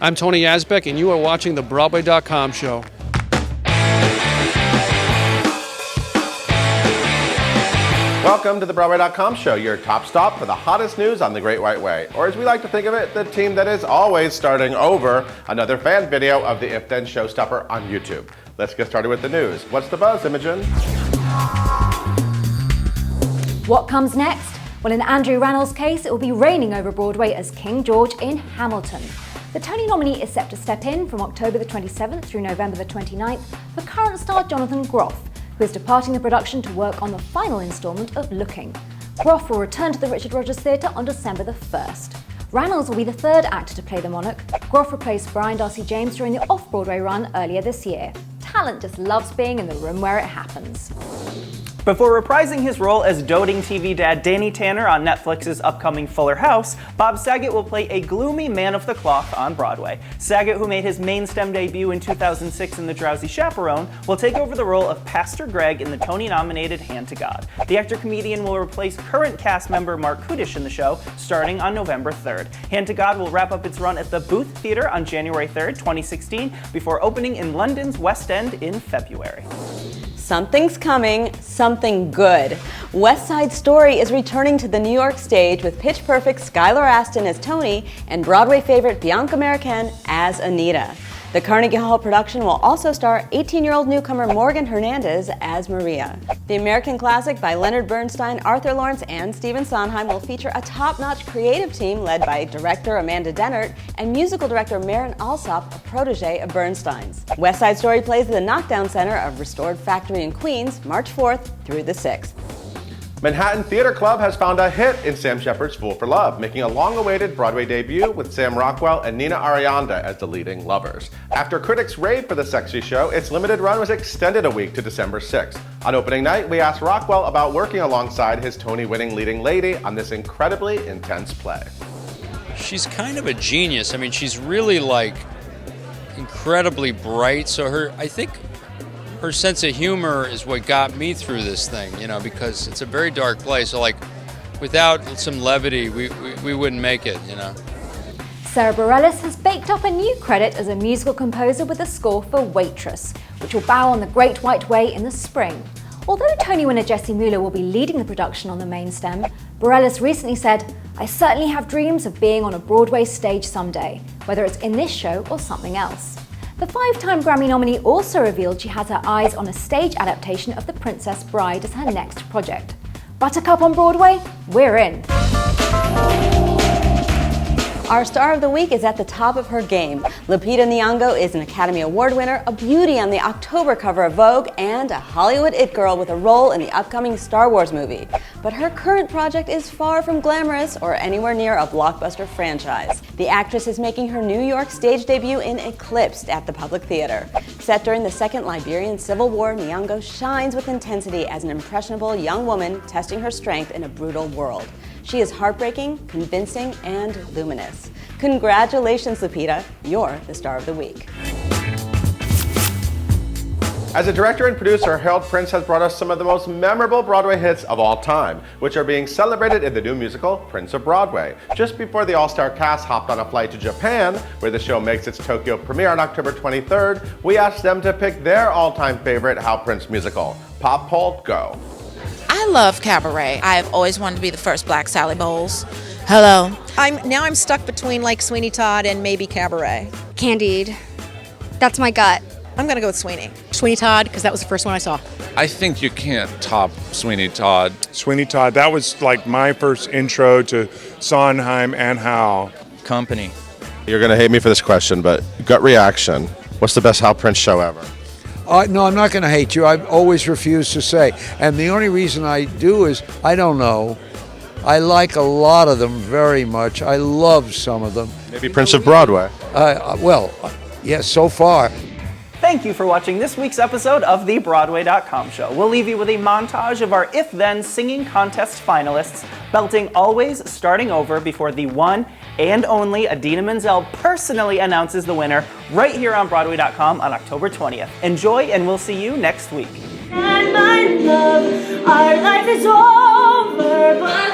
I'm Tony Yazbek, and you are watching the Broadway.com show. Welcome to the Broadway.com show, your top stop for the hottest news on the Great White Way. Or as we like to think of it, the team that is always starting over. Another fan video of the If Then showstopper on YouTube. Let's get started with the news. What's the buzz, Imogen? What comes next? Well, in Andrew Rannells' case, it will be raining over Broadway as King George in Hamilton. The Tony nominee is set to step in from October the 27th through November the 29th for current star Jonathan Groff, who is departing the production to work on the final instalment of Looking. Groff will return to the Richard Rodgers Theatre on December the 1st. Rannells will be the third actor to play the Monarch. Groff replaced Brian Darcy James during the off-Broadway run earlier this year. Talent just loves being in the room where it happens. Before reprising his role as doting TV dad Danny Tanner on Netflix's upcoming Fuller House, Bob Saget will play a gloomy man of the cloth on Broadway. Saget, who made his main stem debut in 2006 in The Drowsy Chaperone, will take over the role of Pastor Greg in the Tony-nominated Hand to God. The actor-comedian will replace current cast member Mark Kudish in the show, starting on November 3rd. Hand to God will wrap up its run at the Booth Theatre on January 3rd, 2016, before opening in London's West End in February. Something's coming, something good. West Side Story is returning to the New York stage with Pitch Perfect's Skylar Astin as Tony and Broadway favorite Bianca American as Anita. The Carnegie Hall production will also star 18-year-old newcomer Morgan Hernandez as Maria. The American classic by Leonard Bernstein, Arthur Lawrence, and Stephen Sondheim will feature a top-notch creative team led by director Amanda Dennert and musical director Marin Alsop, a protege of Bernstein's. West Side Story plays at the Knockdown Center of Restored Factory in Queens, March 4th through the 6th. Manhattan Theater Club has found a hit in Sam Shepard's Fool for Love, making a long-awaited Broadway debut with Sam Rockwell and Nina Arianda as the leading lovers. After critics raved for the sexy show, its limited run was extended a week to December 6th. On opening night, we asked Rockwell about working alongside his Tony-winning leading lady on this incredibly intense play. She's kind of a genius. I mean, she's really incredibly bright. So I think her sense of humor is what got me through this thing, because it's a very dark play. So without some levity, we wouldn't make it, Sarah Bareilles has baked up a new credit as a musical composer with the score for Waitress, which will bow on the Great White Way in the spring. Although Tony winner Jessie Mueller will be leading the production on the main stem, Bareilles recently said, "I certainly have dreams of being on a Broadway stage someday, whether it's in this show or something else." The 5-time Grammy nominee also revealed she has her eyes on a stage adaptation of The Princess Bride as her next project. Buttercup on Broadway? We're in. Our star of the week is at the top of her game. Lupita Nyong'o is an Academy Award winner, a beauty on the October cover of Vogue, and a Hollywood it girl with a role in the upcoming Star Wars movie. But her current project is far from glamorous or anywhere near a blockbuster franchise. The actress is making her New York stage debut in Eclipsed at the Public Theater. Set during the Second Liberian Civil War, Nyong'o shines with intensity as an impressionable young woman testing her strength in a brutal world. She is heartbreaking, convincing, and luminous. Congratulations, Lupita. You're the star of the week. As a director and producer, Hal Prince has brought us some of the most memorable Broadway hits of all time, which are being celebrated in the new musical, Prince of Broadway. Just before the all-star cast hopped on a flight to Japan, where the show makes its Tokyo premiere on October 23rd, we asked them to pick their all-time favorite Hal Prince musical. Pop poll, go. I love Cabaret. I've always wanted to be the first Black Sally Bowles. Hello. I'm stuck between Sweeney Todd and maybe Cabaret. Candide. That's my gut. I'm gonna go with Sweeney. Sweeney Todd, because that was the first one I saw. I think you can't top Sweeney Todd. Sweeney Todd, that was my first intro to Sondheim and Hal. Company. You're gonna hate me for this question, but gut reaction. What's the best Hal Prince show ever? No, I'm not going to hate you. I've always refused to say. And the only reason I do is I don't know. I like a lot of them very much. I love some of them. Maybe Prince of Broadway. Yes, so far. Thank you for watching this week's episode of the Broadway.com show. We'll leave you with a montage of our If Then singing contest finalists, belting Always Starting Over before the one and only Idina Menzel personally announces the winner right here on Broadway.com on October 20th. Enjoy, and we'll see you next week. And my love, our life is over, but